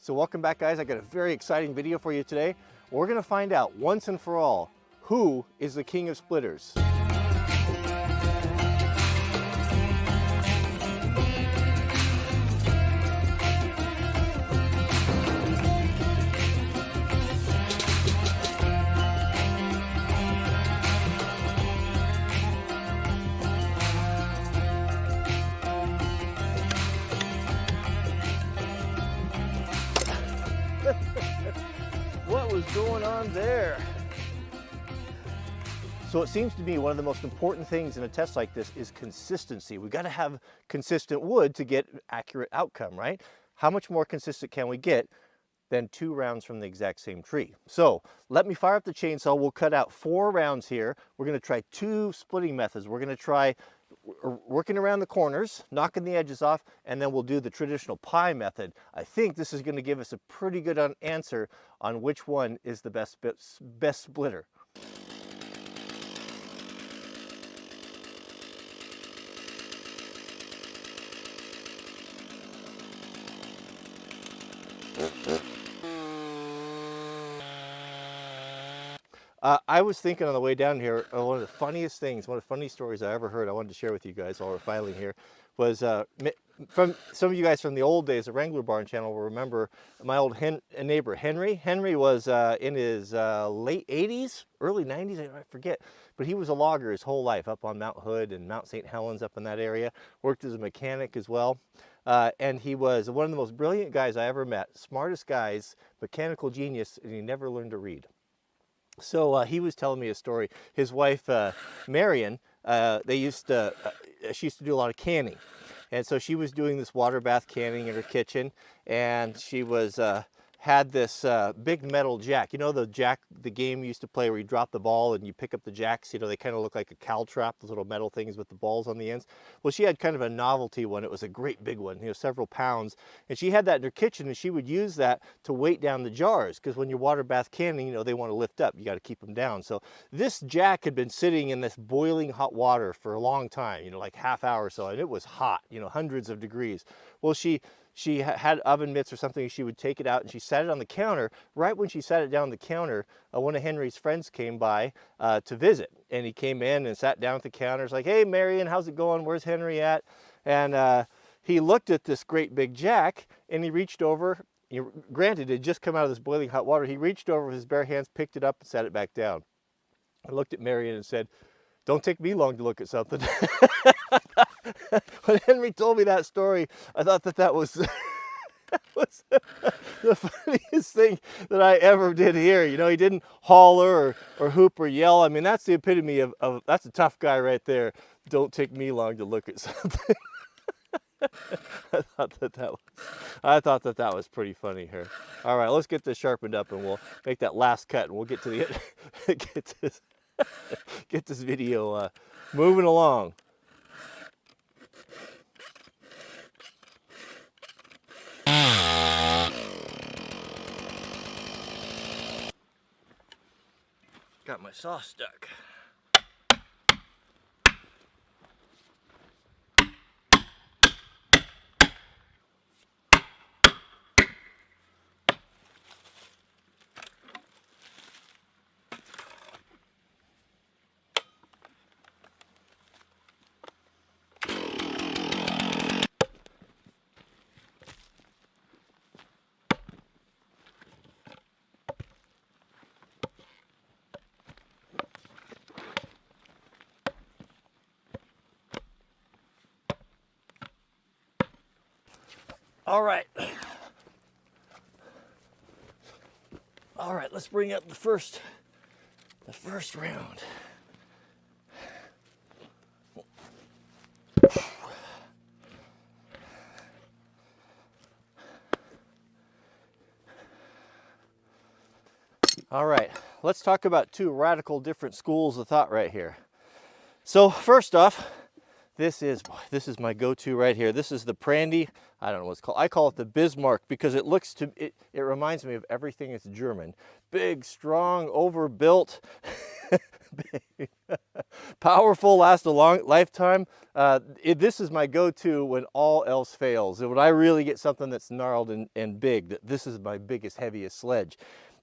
So welcome back, guys. I got a very exciting video for you today. We're gonna find out once and for all, who is the king of splitters? What was going on there? So it seems to me one of the most important things in a test like this is consistency. We've got to have consistent wood to get accurate outcome, right? How much more consistent can we get than 2 rounds from the exact same tree? So let me fire up the chainsaw. We'll cut out 4 rounds here. We're going to try 2 splitting methods. We're going to try working around the corners, knocking the edges off, and then we'll do the traditional pie method. I think this is going to give us a pretty good answer on which one is the best splitter. I was thinking on the way down here, one of the funniest things, one of the funniest stories I ever heard, I wanted to share with you guys while we're filing here, was from some of you guys from the old days, the Wrangler Barn channel will remember my old neighbor, Henry. Henry was in his late 80s, early 90s, I forget, but he was a logger his whole life up on Mount Hood and Mount St. Helens up in that area, worked as a mechanic as well. And he was one of the most brilliant guys I ever met, smartest guys, mechanical genius, and he never learned to read. So he was telling me a story. His wife, Marion, she used to do a lot of canning. And so she was doing this water bath canning in her kitchen, and she was had this big metal jack. You know the jack, the game you used to play where you drop the ball and you pick up the jacks? You know, they kind of look like a caltrap, those little metal things with the balls on the ends. Well, she had kind of a novelty one. It was a great big one, you know, several pounds. And she had that in her kitchen, and she would use that to weight down the jars, because when you're water bath canning, you know, they want to lift up. You got to keep them down. So this jack had been sitting in this boiling hot water for a long time, you know, like half hour or so, and it was hot, you know, hundreds of degrees. Well, she had oven mitts or something. She would take it out and she sat it on the counter. Right when she sat it down on the counter, one of Henry's friends came by to visit, and he came in and sat down at the counter. It's like, "Hey, Marion, how's it going? Where's Henry at?" And he looked at this great big jack, and he reached over. Granted, it had just come out of this boiling hot water. He reached over with his bare hands, picked it up, and set it back down. I looked at Marion and said, "Don't take me long to look at something." When Henry told me that story, I thought that was, was the funniest thing that I ever did hear. You know, he didn't holler or hoop or yell. I mean, that's the epitome of that's a tough guy right there. Don't take me long to look at something. I thought that was pretty funny here. All right, let's get this sharpened up, and we'll make that last cut, and we'll get to the get this video moving along. Got my saw stuck. All right. All right, let's bring up the first round. All right, let's talk about 2 radical different schools of thought right here. So first off, This is my go-to right here. This is the Prandy. I don't know what it's called. I call it the Bismarck because it looks to it reminds me of everything that's German. Big, strong, overbuilt, powerful, last a long lifetime. This is my go-to when all else fails. And when I really get something that's gnarled and big, this is my biggest, heaviest sledge.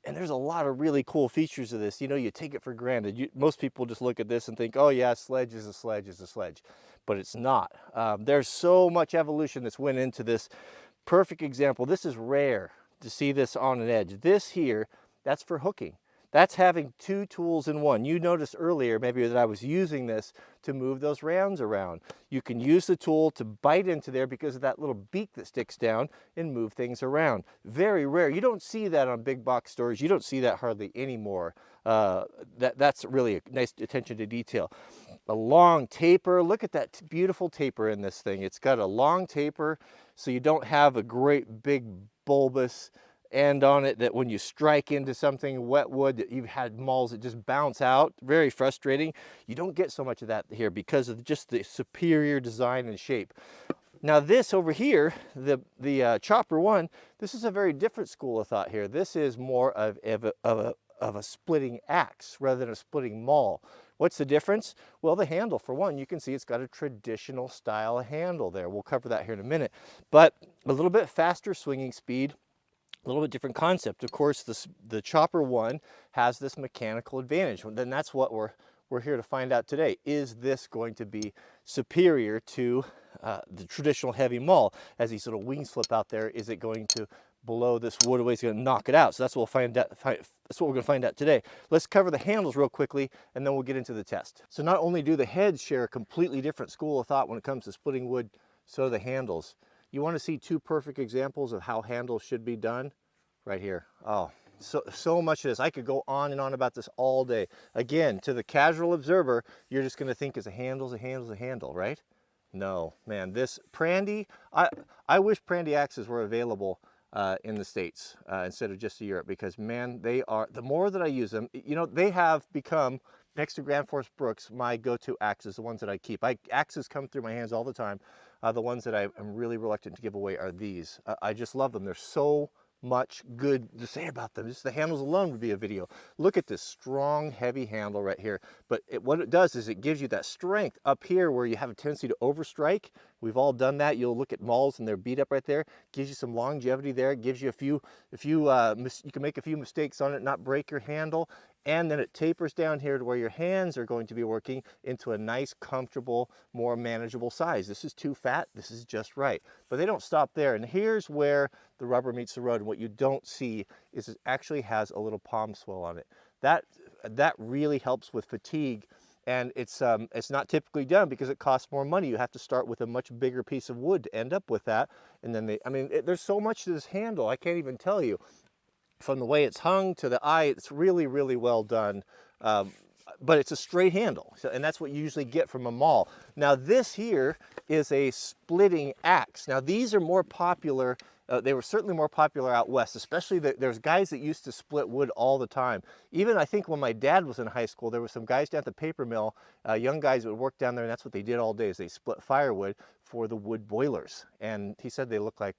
And there's a lot of really cool features of this. You know, you take it for granted. Most people just look at this and think, oh yeah, sledge is a sledge is a sledge. But it's not. There's so much evolution that's went into this. Perfect example. This is rare to see this on an edge. This here, that's for hooking. That's having two tools in one. You noticed earlier maybe that I was using this to move those rounds around. You can use the tool to bite into there because of that little beak that sticks down and move things around. Very rare. You don't see that on big box stores. You don't see that hardly anymore. That's really a nice attention to detail. A long taper. Look at that beautiful taper in this thing. It's got a long taper so you don't have a great big bulbous end on it that when you strike into something wet wood that you've had mauls that just bounce out. Very frustrating. You don't get so much of that here because of just the superior design and shape. Now this over here, the Chopper One, this is a very different school of thought here. This is more of a splitting axe rather than a splitting maul. What's the difference? Well, the handle, for one, you can see it's got a traditional style handle there. We'll cover that here in a minute. But a little bit faster swinging speed, a little bit different concept. Of course, the Chopper One has this mechanical advantage. Then that's what we're here to find out today. Is this going to be superior to the traditional heavy maul? As these little wings flip out there, is it going to blow this wood away? It's going to knock it out. So that's what we'll find out. That's what we're going to find out today. Let's cover the handles real quickly, and then we'll get into the test. So not only do the heads share a completely different school of thought when it comes to splitting wood, so do the handles. You want to see two perfect examples of how handles should be done? Right here. Oh, so much of this. I could go on and on about this all day. Again, to the casual observer, you're just going to think, is a handle's a handle's a handle, right? No, man. This Prandy, I wish Prandy axes were available in the States instead of just Europe, because man, they are, the more that I use them, you know, they have become, next to Grand Force Brooks, my go-to axes, the ones that I keep. Axes come through my hands all the time. The ones that I'm really reluctant to give away are these. I just love them. They're so much good to say about them. Just the handles alone would be a video. Look at this strong, heavy handle right here. But what it does is it gives you that strength up here where you have a tendency to overstrike. We've all done that. You'll look at mauls and they're beat up right there. Gives you some longevity there. Gives you you can make a few mistakes on it, not break your handle. And then it tapers down here to where your hands are going to be working into a nice, comfortable, more manageable size. This is too fat, this is just right. But they don't stop there. And here's where the rubber meets the road. And what you don't see is it actually has a little palm swell on it. That really helps with fatigue. And it's not typically done because it costs more money. You have to start with a much bigger piece of wood to end up with that. And then there's so much to this handle, I can't even tell you. From the way it's hung to the eye, it's really, really well done. But it's a straight handle, and that's what you usually get from a maul. Now this here is a splitting axe. Now these are more popular. They were certainly more popular out west, especially there's guys that used to split wood all the time. Even I think when my dad was in high school, there were some guys down at the paper mill, young guys that would work down there, and that's what they did all day, is they split firewood for the wood boilers. And he said they look like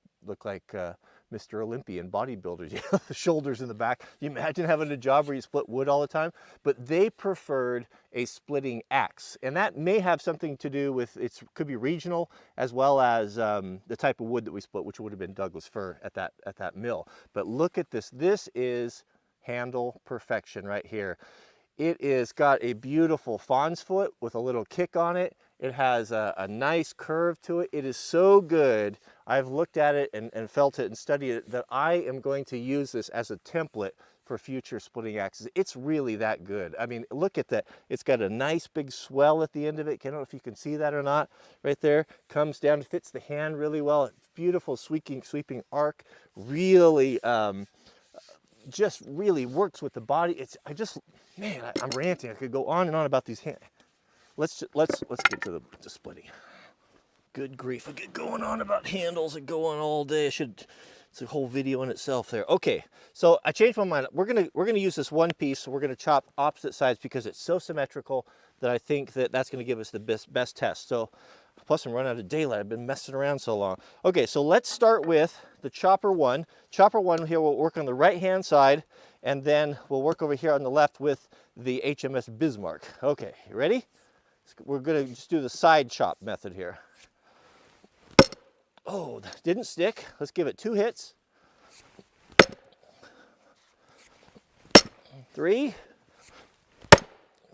Mr. Olympian bodybuilders, you know, the shoulders in the back. You imagine having a job where you split wood all the time? But they preferred a splitting axe. And that may have something to do with, it could be regional, as well as the type of wood that we split, which would have been Douglas fir at that mill. But look at this. This is handle perfection right here. It is got a beautiful fawn's foot with a little kick on it. It has a nice curve to it. It is so good. I've looked at it and felt it and studied it that I am going to use this as a template for future splitting axes. It's really that good. I mean, look at that. It's got a nice big swell at the end of it. I don't know if you can see that or not. Right there, comes down, fits the hand really well. Beautiful sweeping arc. Really, just really works with the body. I'm ranting. I could go on and on about these hands. Let's get to the splitting. Good grief, I get going on about handles and go on all day. It's a whole video in itself there. Okay, so I changed my mind. We're gonna use this one piece. We're gonna chop opposite sides because it's so symmetrical that I think that's gonna give us the best test. So Plus I'm running out of daylight. I've been messing around so long. Okay, so let's start with the chopper one. Chopper one here will work on the right-hand side, and then we'll work over here on the left with the HMS Bismarck. Okay, you ready? We're gonna just do the side chop method here. Oh, didn't stick. Let's give it 2 hits. 3,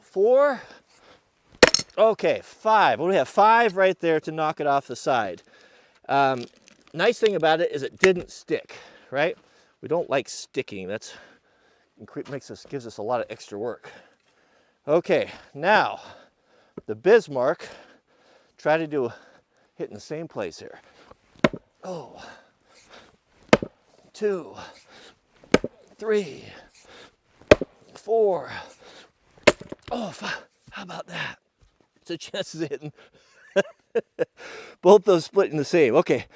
4, okay, 5. Well, we have 5 right there to knock it off the side. Nice thing about it is it didn't stick, right? We don't like sticking. That's gives us a lot of extra work. Okay, now the Bismarck, try to do hit in the same place here. Oh, 2, 3, 4. Oh, 5. How about that? The chances of hitting both those splitting the same. Okay,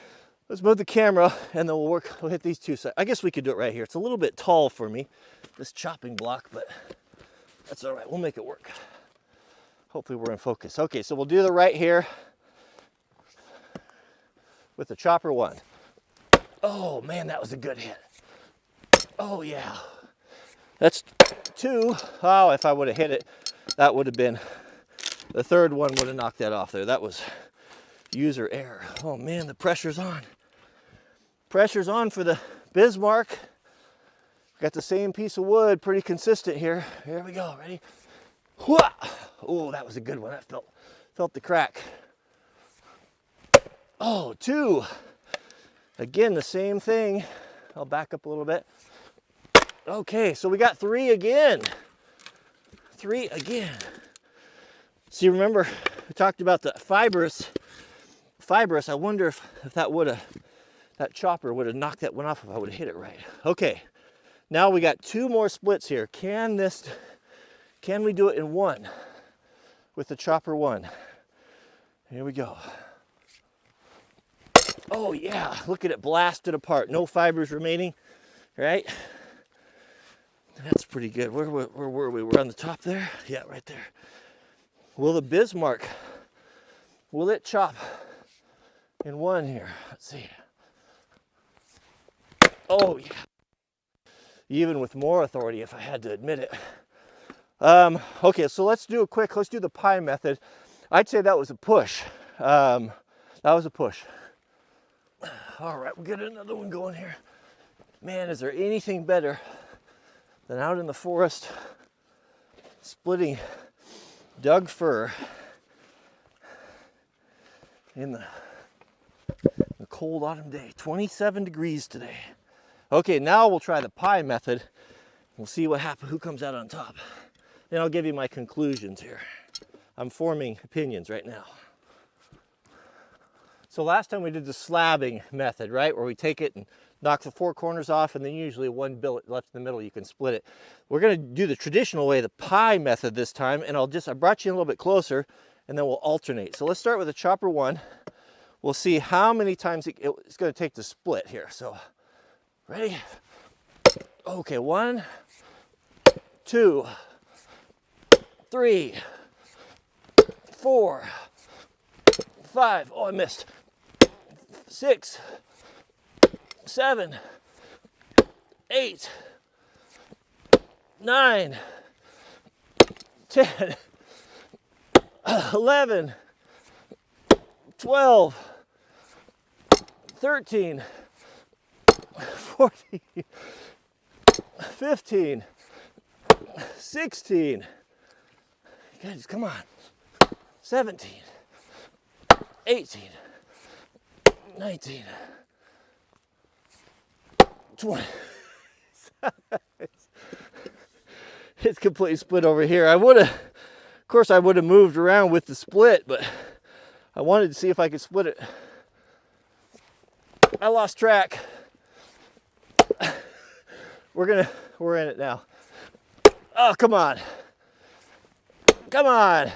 let's move the camera and then we'll hit these 2 sides. I guess we could do it right here. It's a little bit tall for me, this chopping block, but that's all right. We'll make it work. Hopefully we're in focus. Okay, so we'll do the right here with the chopper one. Oh man, that was a good hit. Oh yeah. That's 2. Oh, if I would have hit it, that would have been, the third one would have knocked that off there. That was user error. Oh man, the pressure's on. Pressure's on for the Bismarck. Got the same piece of wood, pretty consistent here. Here we go, ready? Oh, that was a good one. That felt the crack. Oh, 2. Again, the same thing. I'll back up a little bit. Okay, so we got 3 again. 3 again. See, remember, we talked about the fibrous. I wonder if that chopper would have knocked that one off if I would have hit it right. Okay, now we got 2 more splits here. Can we do it in one with the chopper one? Here we go. Oh yeah, look at it blasted apart. No fibers remaining, right? That's pretty good. Where were we? We're on the top there? Yeah, right there. Will the Bismarck, will it chop in one here? Let's see. Oh yeah. Even with more authority, if I had to admit it. Okay, so let's do the pie method. I'd say that was a push. That was a push. All right, we'll get another one going here. Man, is there anything better than out in the forest splitting Doug fir in the cold autumn day? 27 degrees today. Okay, now we'll try the pie method. We'll see what happens, who comes out on top. Then I'll give you my conclusions here. I'm forming opinions right now. So last time we did the slabbing method, right? Where we take it and knock the 4 corners off, and then usually one billet left in the middle, you can split it. We're gonna do the traditional way, the pie method this time, and I brought you a little bit closer, and then we'll alternate. So let's start with the chopper one. We'll see how many times it's gonna take to split here. So, ready? Okay, 1, 2, 3, 4, 5. Oh, I missed. 6, 7, 8, 9, 10, 11, 12, 13, 14, 15, 16. Guys, come on. 17, 18, 19, 20. It's completely split over here. Of course I would have moved around with the split, but I wanted to see if I could split it. I lost track. We're in it now. Oh, come on. Come on.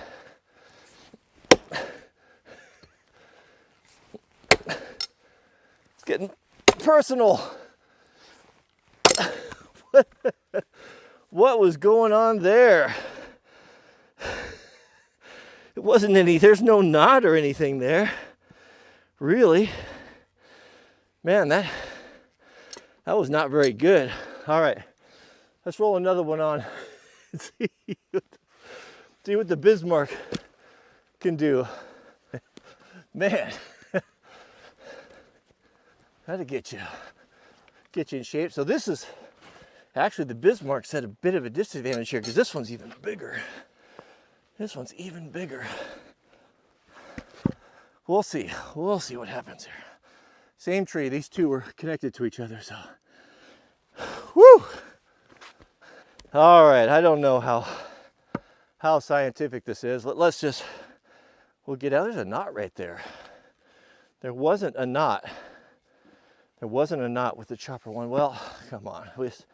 It's getting personal. What was going on there? wasn't any, there's no knot or anything there, really. Man, that was not very good. All right, let's roll another one on. See what the Bismarck can do. Man, that'll get you in shape. So this is actually, the Bismarck's at a bit of a disadvantage here because this one's even bigger. This one's even bigger. We'll see what happens here. Same tree, these two were connected to each other, so. Whew! All right, I don't know how scientific this is. Let's just, we'll get out. There's a knot right there. There wasn't a knot. There wasn't a knot with the chopper one. Well, come on, with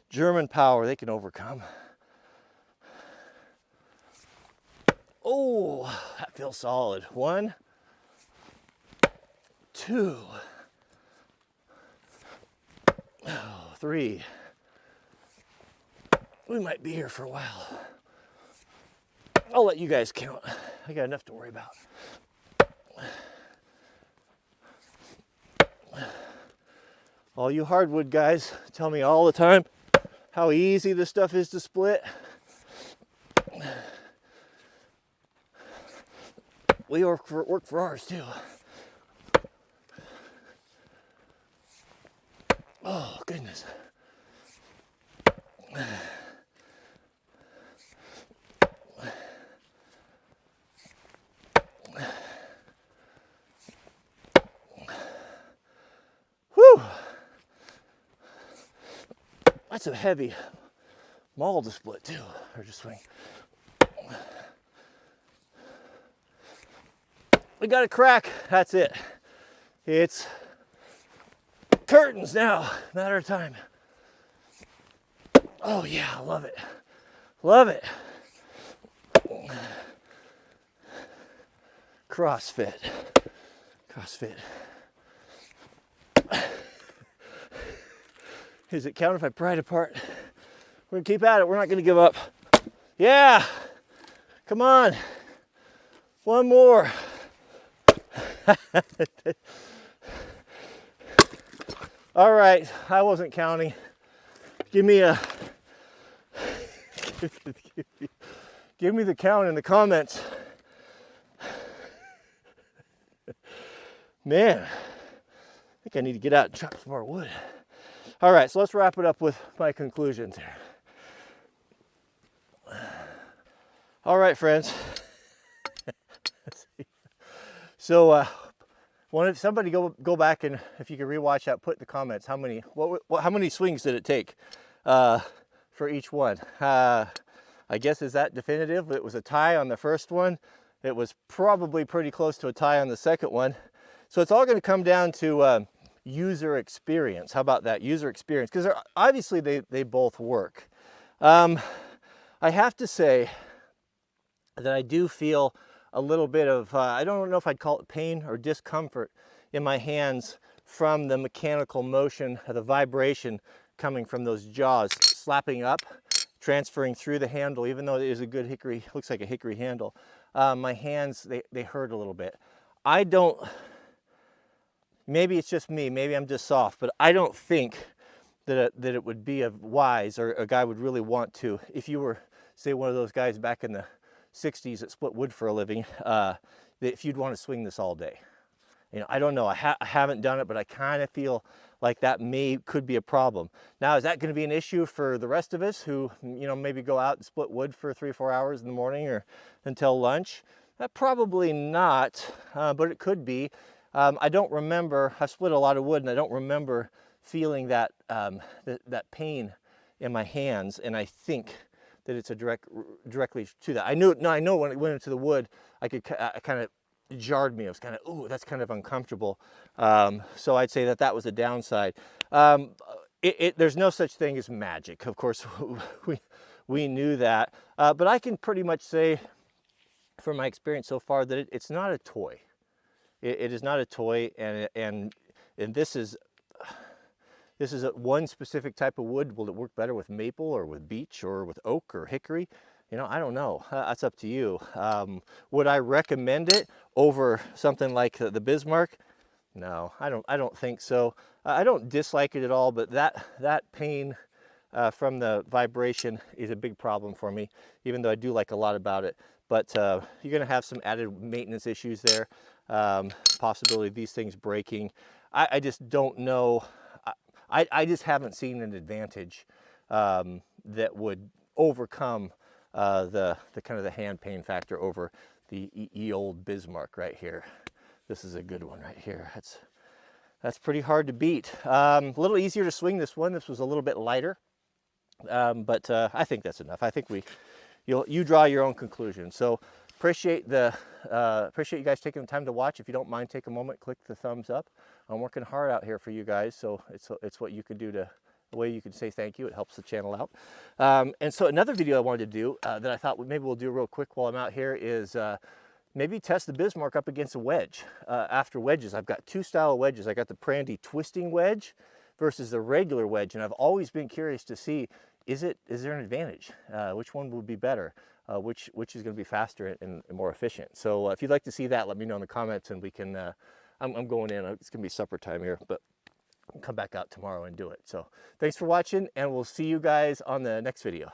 German power, they can overcome. Oh, that feels solid. 1, 2, 3. We might be here for a while. I'll let you guys count. I got enough to worry about. All you hardwood guys tell me all the time how easy this stuff is to split. We work for ours too. Oh, goodness. Whew. That's a heavy maul to split too, or to swing. We got a crack, that's it. It's curtains now, matter of time. Oh yeah, I love it. Love it. CrossFit. CrossFit. Does it count if I pry it apart? We're gonna keep at it, we're not gonna give up. Yeah, come on. One more. All right, I wasn't counting. Give me a give me the count in the comments. Man, I think I need to get out and chop some more wood. All right, so let's wrap it up with my conclusions here. All right, friends. So, if somebody go back, and if you can rewatch that, put in the comments how many swings did it take for each one. I guess, is that definitive? It was a tie on the first one. It was probably pretty close to a tie on the second one. So it's all going to come down to user experience. How about that, user experience? Because obviously they both work. I have to say that I do feel a little bit of, I don't know if I'd call it pain or discomfort in my hands from the mechanical motion, the vibration coming from those jaws slapping up, transferring through the handle. Even though it is a good hickory, looks like a hickory handle, my hands, they hurt a little bit. I don't, maybe it's just me, maybe I'm just soft, but I don't think that it would be wise, or a guy would really want to, if you were, say, one of those guys back in the 60s that split wood for a living, that if you'd want to swing this all day. You know, I don't know, I haven't done it, but I kind of feel like that could be a problem. Now, is that going to be an issue for the rest of us who, you know, maybe go out and split wood for 3 or 4 hours in the morning or until lunch? Probably not, but it could be. I don't remember, I split a lot of wood, and I don't remember feeling that that pain in my hands, and I think that it's directly to that. I know when it went into the wood, I kind of jarred me. It was kind of, ooh, that's kind of uncomfortable. So I'd say that was a downside. There's no such thing as magic. Of course, we knew that. But I can pretty much say, from my experience so far, that it's not a toy. It is not a toy, and this is one specific type of wood. Will it work better with maple or with beech or with oak or hickory? you know, I don't know. That's up to you. Would I recommend it over something like the Bismarck? No, I don't think so. I don't dislike it at all, but that pain from the vibration is a big problem for me, even though I do like a lot about it. But you're going to have some added maintenance issues there. Possibility of these things breaking. I just don't know. I just haven't seen an advantage that would overcome the kind of the hand pain factor over the old Bismarck right here. This is a good one right here. That's pretty hard to beat. A little easier to swing this one. This was a little bit lighter, but I think that's enough. I think you draw your own conclusion. So appreciate you guys taking the time to watch. If you don't mind, take a moment, click the thumbs up. I'm working hard out here for you guys, so it's what you can do to. The way you can say thank you, it helps the channel out. And so another video I wanted to do that I thought maybe we'll do real quick while I'm out here is maybe test the Bismarck up against a wedge. After wedges, I've got two style wedges. I got the Prandy twisting wedge versus the regular wedge, and I've always been curious to see, is there an advantage? Which one would be better? Which is going to be faster and more efficient? So if you'd like to see that, let me know in the comments, and we can. I'm going in. It's going to be supper time here, but I'll come back out tomorrow and do it. So thanks for watching, and we'll see you guys on the next video.